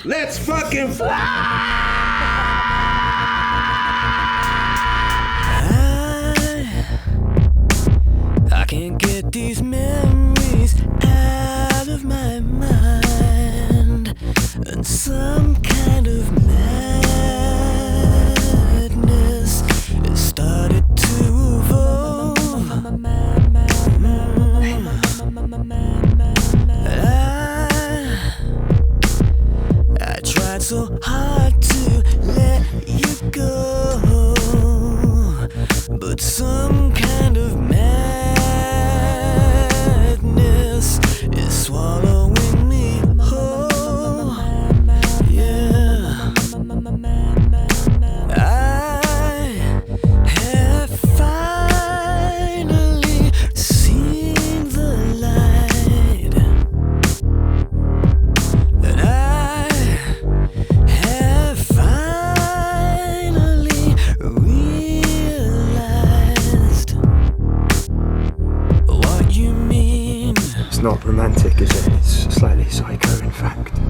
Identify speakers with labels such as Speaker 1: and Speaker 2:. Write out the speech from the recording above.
Speaker 1: Let's fucking fly!
Speaker 2: I can't get these memories out of my mind, and some kind of madness has started to evolve. I tried so hard to let you go, but some kind of madness is swallowing me whole. Yeah, I have finally seen the light, and I have finally realized what you mean.
Speaker 3: It's not romantic, is it? It's slightly psycho, in fact.